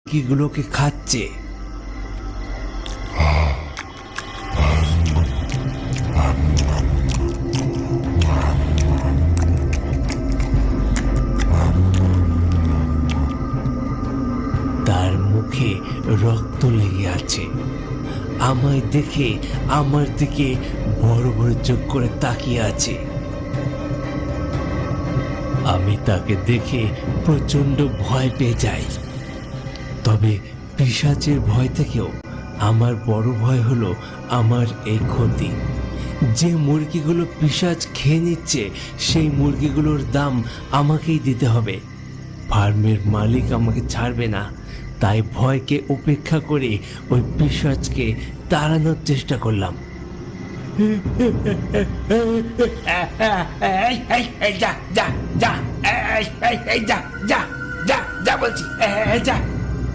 মুরগিগুলোকে খাচ্ছে। তার মুখে রক্ত লেগে আছে। আমায় দেখে আমার দিকে বড় বড় চোখ করে তাকিয়ে আছে। আমি তাকে দেখে প্রচন্ড ভয় পেয়ে যাই। তবে পিশাচের ভয় থেকেও আমার বড় ভয় হলো আমার এই ক্ষতি। যে মুরগিগুলো পিশাচ খেয়ে নিচ্ছে সেই মুরগিগুলোর দাম আমাকেই দিতে হবে। ফার্মের মালিক আমাকে ছাড়বে না। তাই ভয়কে উপেক্ষা করে ওই পিশাচকে তাড়ানোর চেষ্টা করলাম। যা যা যা যা যা যা বলছি যা।